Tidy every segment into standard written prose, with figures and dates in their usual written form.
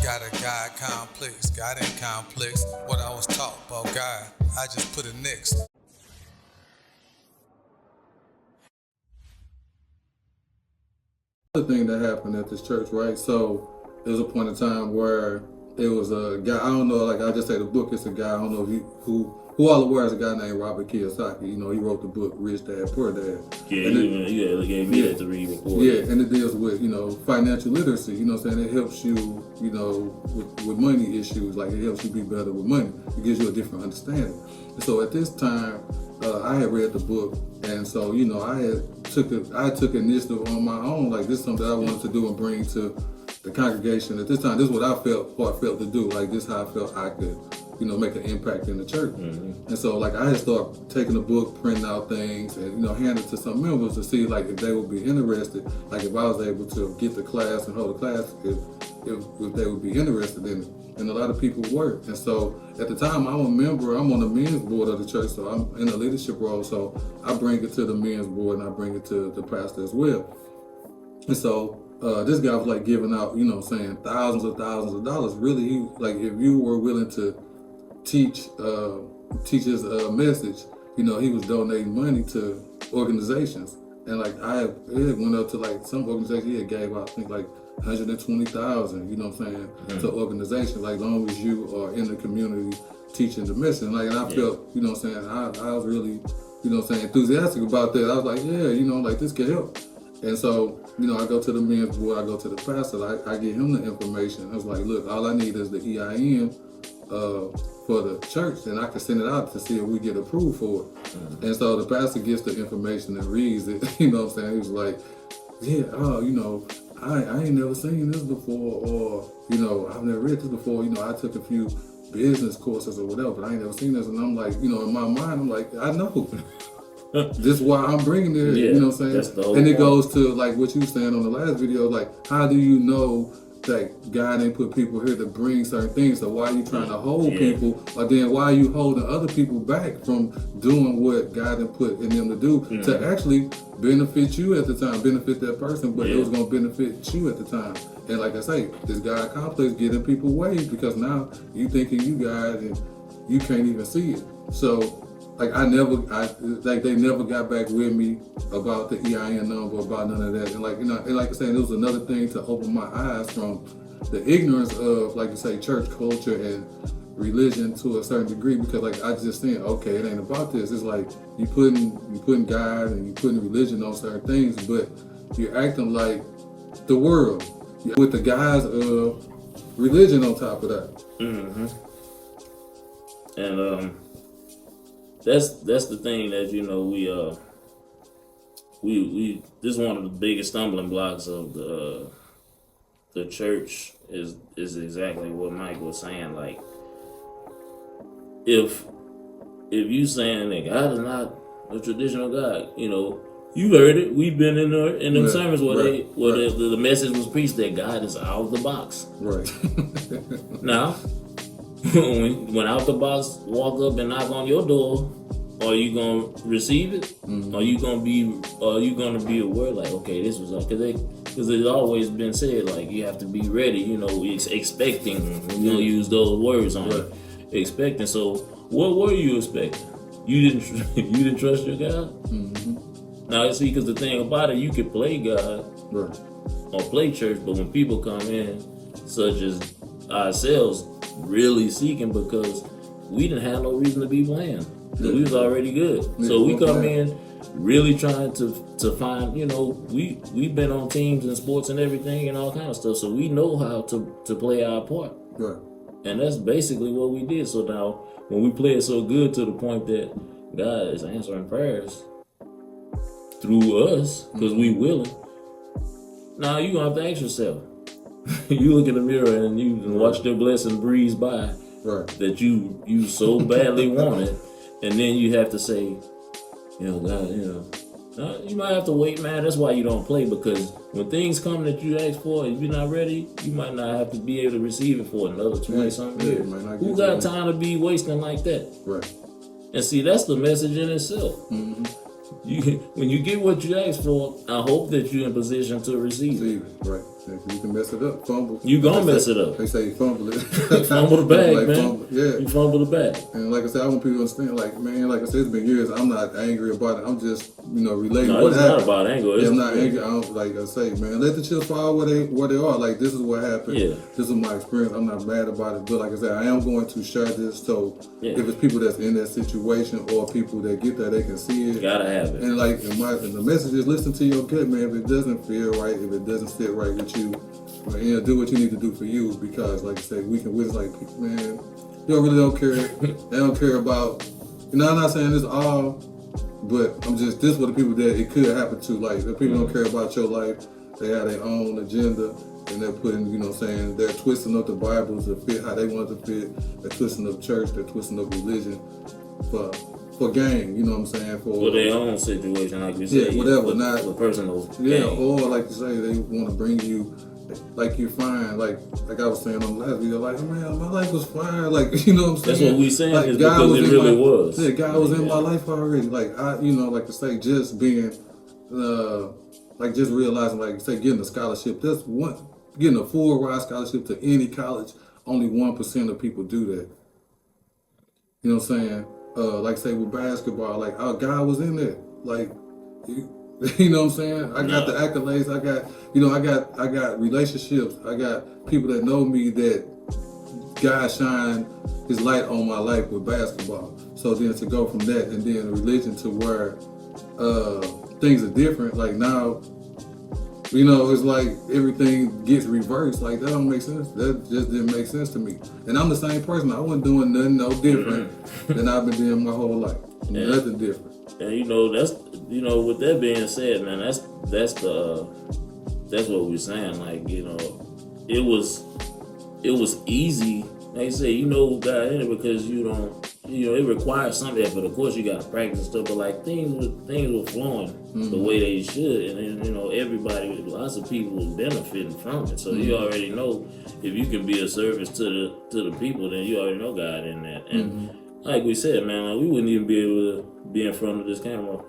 Got a Gawd Complex, God ain't complex. What I was taught about God, I just put it next. The thing that happened at this church, right? So there was a point in time where it was a guy. I don't know, like I just say the book is a guy. I don't know if you who all aware is a guy named Robert Kiyosaki. You know, he wrote the book Rich Dad Poor Dad. Yeah, you gave me that to read before. Yeah, and it deals with financial literacy. You know what I'm saying? It helps you with money issues. Like it helps you be better with money. It gives you a different understanding. And so at this time, I had read the book, and so I took initiative on my own. Like this is something that I wanted to do and bring to the congregation. At this time, this is what I felt to do. Like this is how I felt I could, make an impact in the church. Mm-hmm. And so like I had started taking the book, printing out things, and hand it to some members to see like if they would be interested. Like if I was able to get the class and hold a class, if they would be interested in it. And a lot of people were. And so at the time, I'm on the men's board of the church, so I'm in a leadership role. So I bring it to the men's board and I bring it to the pastor as well. And so this guy was like giving out, saying thousands of dollars. Really, if you were willing to teach his message, he was donating money to organizations. And like it went up to like some organizations he had gave out, I think like 120,000, to organizations, like long as you are in the community teaching the mission. Like, and I felt, I was really, enthusiastic about that. I was like, like this could help. And so, I go to the men's board, I go to the pastor, I give him the information. I was like, look, all I need is the EIN for the church, and I can send it out to see if we get approved for it. Mm-hmm. And so the pastor gets the information and reads it, He was like, I ain't never seen this before, or, I've never read this before. I took a few business courses or whatever, but I ain't never seen this. And I'm like, in my mind, I'm like, I know. This is why I'm bringing it, you know what I'm saying? And it goes to like what you were saying on the last video, like, how do you know that God ain't put people here to bring certain things? So why are you trying to hold people, or then why are you holding other people back from doing what God had put in them to do to actually benefit you at the time, benefit that person, but it was going to benefit you at the time. And like I say, this Gawd Complex getting people ways because now you thinking you God and you can't even see it. So like they never got back with me about the EIN number, about none of that. And like I said, it was another thing to open my eyes from the ignorance of, like you say, church culture and religion to a certain degree, because like I just think, okay, it ain't about this. It's like you putting God and you putting religion on certain things, but you're acting like the world with the guise of religion on top of that. Mm-hmm. And that's the thing that we this is one of the biggest stumbling blocks of the church is exactly what Mike was saying. Like if you saying that God is not a traditional God, you heard it. We've been in them sermons where the message was preached that God is out of the box. Right. Now, when out the box walk up and knock on your door, are you gonna receive it? Mm-hmm. Are you gonna be aware? Like, okay, this was up because it's always been said like you have to be ready. Expecting. We're gonna use those words on it. Expecting. So, what were you expecting? You didn't trust your God. Mm-hmm. Now, see, because the thing about it, you could play God or play church, but when people come in, such as ourselves, really seeking because we didn't have no reason to be playing. We was already good. So we come in really trying to find, we've been on teams and sports and everything and all kind of stuff. So we know how to play our part. Right. And that's basically what we did. So now when we play it so good to the point that God is answering prayers through us because we willing, now you gonna have to ask yourself. You look in the mirror and you watch the blessing breeze by that you so badly wanted, and then you have to say, God, you might have to wait, man. That's why you don't play, because when things come that you ask for, if you're not ready, you might not have to be able to receive it for another 20-something years. Who got time to be wasting like that? Right. And see, that's the message in itself. Mm-hmm. When you get what you ask for, I hope that you're in position to receive it. Right. You can mess it up, fumble. You gonna mess it up. They say fumble it. Fumble the bag, like, man. Fumble, yeah. You fumble the bag. And like I said, I want people to understand, like, man, like I said, it's been years. I'm not angry about it. I'm just, relating No, what it's happened. not about anger. Yeah, I'm not angry. I don't, like I say, man, let the chips fall where they are. Like, this is what happened. Yeah. This is my experience. I'm not mad about it. But like I said, I am going to share this. So if it's people that's in that situation or people that get that, they can see it. Gotta have it. And like, and the message is listen to your gut, man. If it doesn't feel right, if it doesn't sit right with you, do what you need to do for you. Because like I said, we can witness, like, man, you really don't care. They don't care about, I'm not saying this all, but I'm just, this for the people that it could happen to. Like, if people don't care about your life, they have their own agenda, and they're putting, they're twisting up the Bible to fit how they want it to fit. They're twisting up church, they're twisting up religion for gain, you know what I'm saying? For their own situation, like you said. Yeah, whatever, not for personal yeah, gain. or like you say, they want to bring you, like you're fine, like I was saying on the last video, like, man, my life was fine, like, you know what I'm saying? That's what we saying, like, is because it really was. Yeah, God was in my life already. Like, I, like to say, just being, like just realizing, like say, getting a scholarship, getting a full ride scholarship to any college, only 1% of people do that. You know what I'm saying? Like say with basketball, like God was in there. Like, you know what I'm saying? I got the accolades. I got relationships. I got people that know me that God shined His light on my life with basketball. So then to go from that and then religion to where things are different. Like now, it's like everything gets reversed. Like that don't make sense. That just didn't make sense to me. And I'm the same person. I wasn't doing nothing no different than I've been doing my whole life. Yeah. Nothing different. And that's with that being said, man, that's what we're saying. Like, it was easy. Like I say, God in it because it requires some effort. Of course, you got to practice and stuff, but like things were flowing the way they should, and then, everybody, lots of people was benefiting from it. So you already know if you can be a service to the people, then you already know God in that. And like we said, man, like we wouldn't even be able to be in front of this camera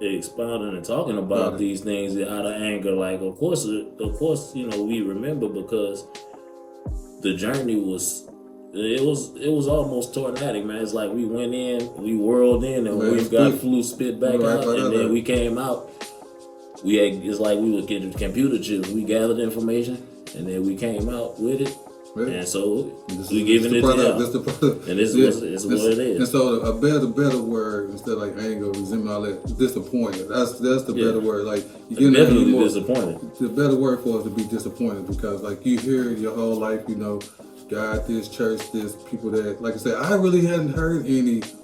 expounding and talking about these things out of anger. Like, of course, we remember because the journey was. It was almost tornadic, man. It's like we went in, we whirled in, and we got flew spit back out, and then we came out. It's like we would get computer chips. We gathered information, and then we came out with it, and so we giving it to y'all. And this is what it is. And so a better word instead of like anger, resentment, all that, disappointed. That's the better word. Like you definitely disappointed. The better word for us to be disappointed because like you hear it your whole life, God, this church, this people that, like I said, I really hadn't heard any, just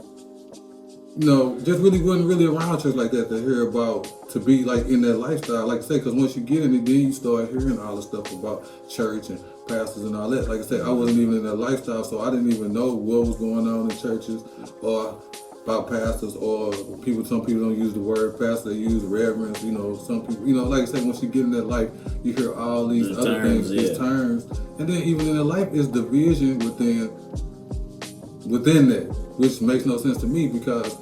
really wasn't really around church like that to hear about, to be like in that lifestyle. Like I said, because once you get in it, then you start hearing all the stuff about church and pastors and all that. Like I said, I wasn't even in that lifestyle, so I didn't even know what was going on in churches or about pastors or people. Some people don't use the word pastor, they use reverence. Some people, like I said, once you get in that life, you hear all these other things, these terms, and then even in the life is division within that, which makes no sense to me because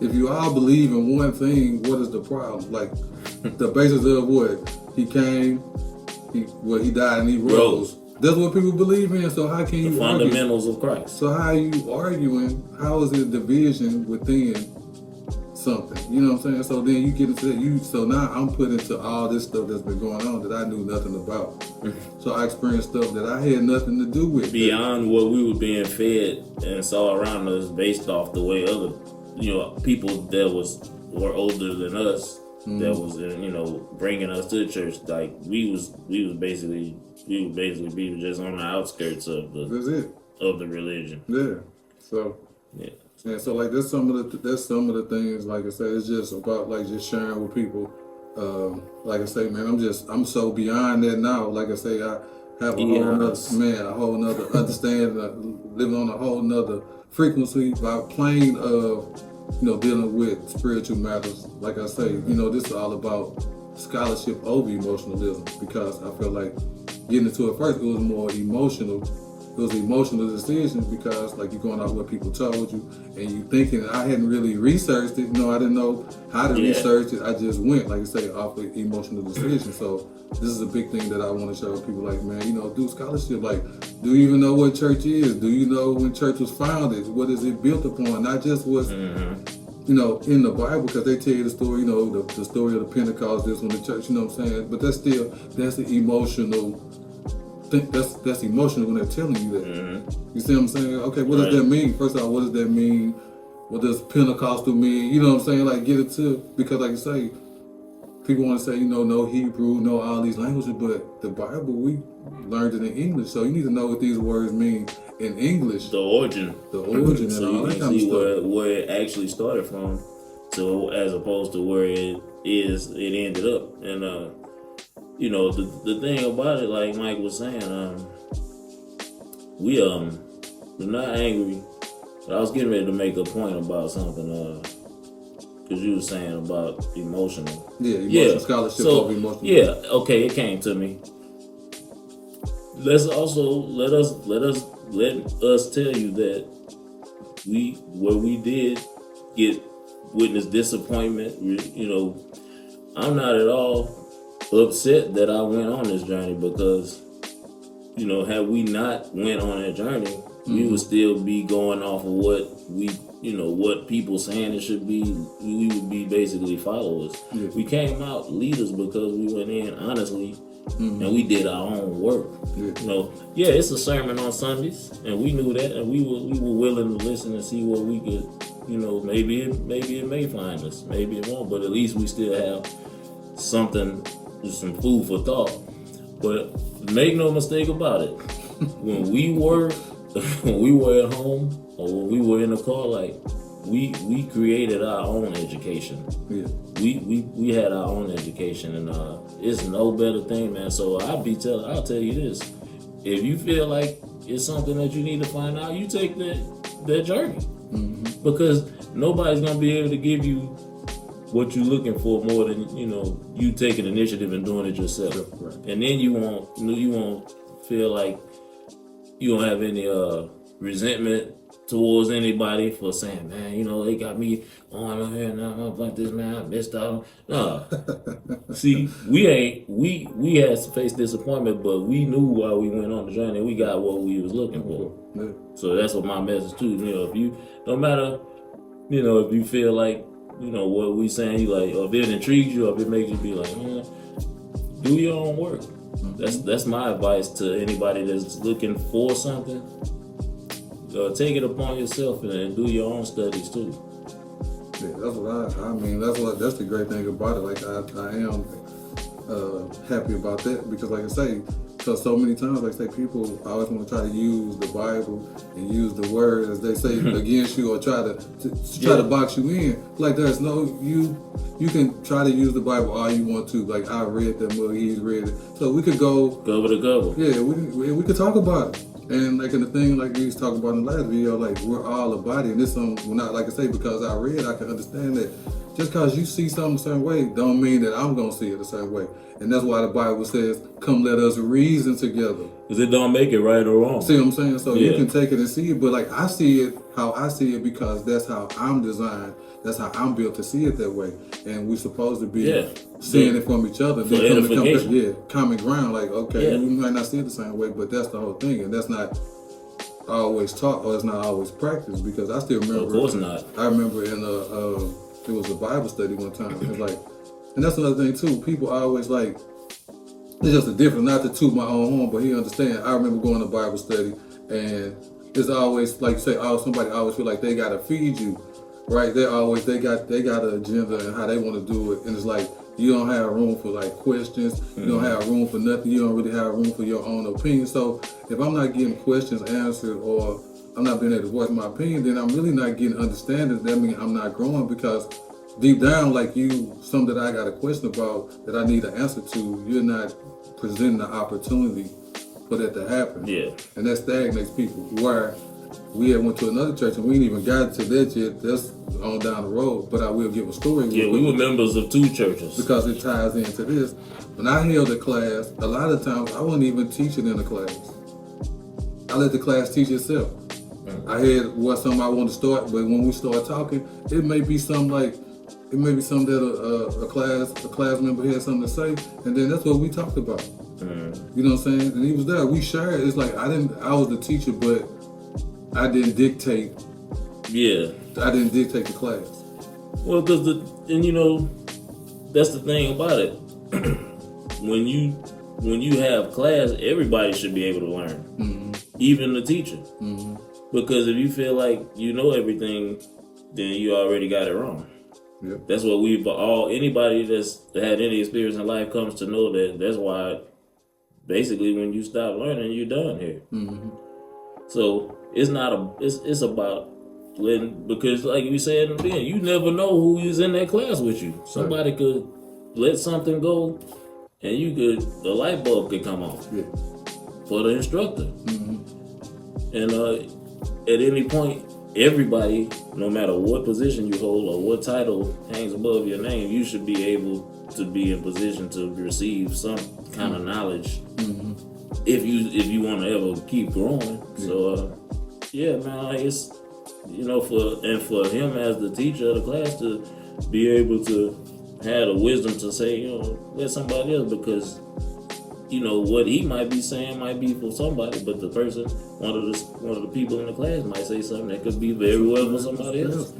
if you all believe in one thing, what is the problem? Like the basis of what he came, he died and he rose. That's what people believe in. So how can you argue? Fundamentals of Christ. So how are you arguing? How is it division within something? You know what I'm saying? So then you get into that. So now I'm put into all this stuff that's been going on that I knew nothing about. So I experienced stuff that I had nothing to do with. Beyond what we were being fed and saw around us based off the way other, people that were older than us, that was, bringing us to the church. Like we was basically be just on the outskirts of the religion. Yeah. So. Yeah. Yeah. So like that's some of the things. Like I said, it's just about like just sharing with people. Like I say, man, I'm so beyond that now. Like I say, I have a whole nother understanding, living on a whole nother frequency by plane of. Dealing with spiritual matters. Like I say, this is all about scholarship over emotionalism because I feel like getting into it first, it was more emotional was an emotional decision because like you're going off what people told you and you thinking I hadn't really researched it. I didn't know how to research it. I just went, like I say, off of emotional decision. So this is a big thing that I want to show people, like, man, do scholarship. Like, do you even know what church is? Do you know when church was founded? What is it built upon? Not just what's in the Bible, because they tell you the story, the story of the Pentecost, this one, the church, you know what I'm saying? But that's the emotional thing. That's emotional when they're telling you that. You see what I'm saying? Okay, what does that mean? First of all, what does that mean? What does Pentecostal mean? You know what I'm saying? Like, get it to, because like you say, people want to say, know Hebrew, know all these languages, but the Bible, we learned it in English. So you need to know what these words mean in English. The origin. So and all you that can kind of see stuff. where it actually started from, so as opposed to where it ended up. And the thing about it, like Mike was saying, we're not angry. But I was getting ready to make a point about something, because you were saying about emotional. Yeah, scholarship over emotional. Yeah, okay, it came to me. Let's also let us tell you that we did witness disappointment. I'm not at all upset that I went on this journey, because had we not went on that journey, we would still be going off of what what people saying it should be. We would be basically followers. Yeah. We came out leaders because we went in honestly, and we did our own work. Yeah. It's a sermon on Sundays, and we knew that, and we were willing to listen and see what we could. Maybe it may find us, maybe it won't, but at least we still have something, some food for thought. But make no mistake about it, when we were at home or when we were in the car, like we created our own education. Yeah. We had our own education, and it's no better thing, man. So I'll tell you this: if you feel like it's something that you need to find out, you take that journey, because nobody's gonna be able to give you what you're looking for more than you taking initiative and doing it yourself. Right. And then you won't feel like you don't have any resentment towards anybody for saying, man, they got me on here now, I'm like this, man, I missed out. No. See, we had to face disappointment, but we knew while we went on the journey, we got what we was looking for. Yeah. So that's what my message too. If you, no matter, if you feel like, what we saying, you like, or if it intrigues you, or if it makes you be like, do your own work. That's my advice to anybody that's looking for something. Take it upon yourself and do your own studies too. Yeah, that's what I mean. That's the great thing about it. Like I am happy about that, because like I say, so many times, like I say, people always want to try to use the Bible and use the word, as they say, against you, or try to box you in. Like there's no, you can try to use the Bible all you want to. Like I read that movie, he's read it, so we could go cover to cover. Yeah, we could talk about it. And like in the thing, like we was talking about in the last video, like we're all a body, and this not like I say, because I read, I can understand that just because you see something a certain way, don't mean that I'm gonna see it a certain way. And that's why the Bible says, "Come, let us reason together." Because it don't make it right or wrong. See what I'm saying? So you can take it and see it, but like I see it how I see it, because that's how I'm designed. That's how I'm built to see it that way. And we're supposed to be seeing it from each other. For edification. Common ground. Like, okay, we might not see it the same way, but that's the whole thing. And that's not always taught, or it's not always practiced, because I still remember. Of course not. I remember in it was a Bible study one time. It was like, and that's another thing too. People always like, it's just a difference, not to toot my own horn, but he understand. I remember going to Bible study, and it's always like, say, somebody always feel like they gotta feed you, right? They got an agenda and how they want to do it, and it's like you don't have room for like questions. You don't have room for nothing. You don't really have room for your own opinion. So if I'm not getting questions answered, or I'm not being able to voice my opinion, then I'm really not getting understanding. That means I'm not growing, because deep down, like something that I got a question about that I need an answer to, you're not presenting the opportunity for that to happen. Yeah. And that stagnates people. Where we had went to another church and we ain't even got to that yet. That's on down the road. But I will give a story. Yeah, we were members of 2 churches. Because it ties into this. When I held a class, a lot of times I wasn't even teaching in the class. I let the class teach itself. I had something I want to start, but when we start talking, it may be something that a class member had something to say, and then that's what we talked about. You know what I'm saying? And he was there. We shared. It's like I was the teacher, but I didn't dictate. Yeah. I didn't dictate the class. Well, that's the thing about it. when you have class, everybody should be able to learn, even the teacher. Because if you feel like you know everything, then you already got it wrong. Yep. That's what anybody that's had any experience in life comes to know that's why basically when you stop learning, you're done here. So it's about because like we said in the beginning, you never know who is in that class with you. Somebody could let something go and the light bulb could come on for the instructor. And at any point, everybody, no matter what position you hold or what title hangs above your name, you should be able to be in position to receive some kind of knowledge if you want to ever keep growing. So man, it's for him as the teacher of the class to be able to have the wisdom to say, let somebody else, because what he might be saying might be for somebody, but the person, one of the people in the class might say something that could be very well for somebody else.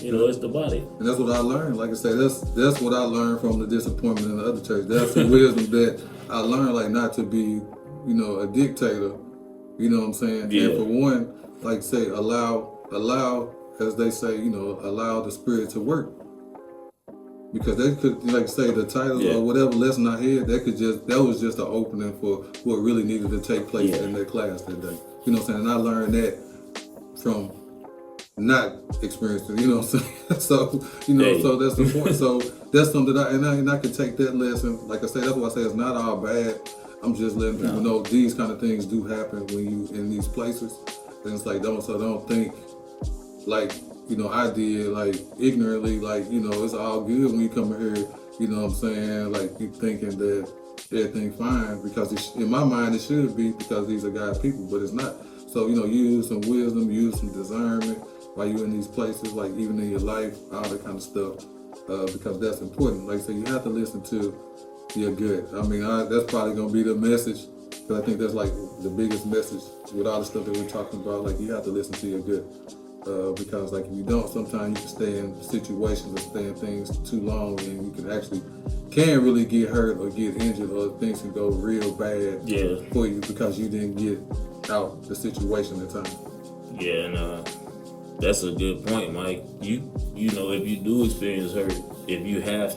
It's the body. And that's what I learned. Like I say, that's what I learned from the disappointment in the other church. That's the wisdom that I learned, like not to be, a dictator. You know what I'm saying? Yeah. And for one, like say, allow, as they say, allow the Spirit to work. Because they could, like say, the title or whatever lesson I had, that was just an opening for what really needed to take place in their class that day. You know what I'm saying? And I learned that from not experiencing, you know what I'm saying? So, so that's the point. So that's something that I can take that lesson. Like I say, that's why I say it's not all bad. I'm just letting people know these kind of things do happen when you in these places. And it's like, don't think like, I did like ignorantly, like, it's all good when you come here, you know what I'm saying? Like you thinking that everything fine because in my mind it should be because these are God people, but it's not. So, use some wisdom, use some discernment while you're in these places, like even in your life, all that kind of stuff, because that's important. Like I say, you have to listen to your gut. I mean, that's probably going to be the message, because I think that's like the biggest message with all the stuff that we're talking about. Like you have to listen to your gut. Because like if you don't, sometimes you can stay in situations or stay in things too long and you can really get hurt or get injured, or things can go real bad for you because you didn't get out the situation in time. Yeah, and that's a good point, Mike. You know, if you do experience hurt, if it has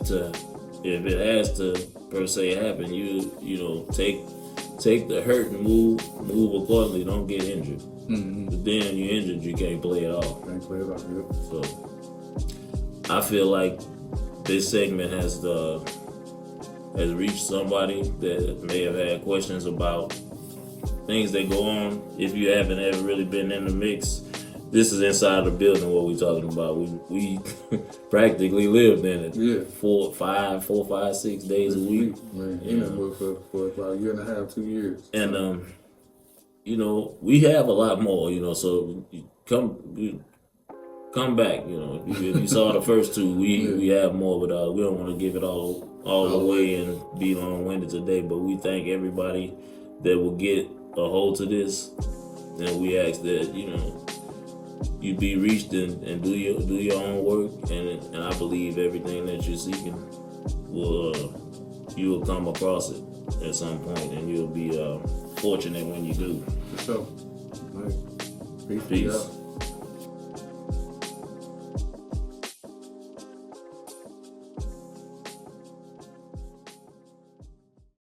to per se happen, you take the hurt and move accordingly. Don't get injured. But then you're injured, you can't play it off. So I feel like this segment has reached somebody that may have had questions about things that go on. If you haven't ever really been in the mix, this is inside the building what we're talking about. We practically lived in it. Yeah. 4, 5, 6 days a week. Man, for about a year and a half, 2 years. And we have a lot more, so come back, if you saw the first two, we have more, but we don't want to give it all away and be long-winded today, but we thank everybody that will get a hold to this, and we ask that, you be reached and do your own work, and I believe everything that you're seeking you will come across it at some point, and you'll be fortunate when you do. For sure. Right. Peace.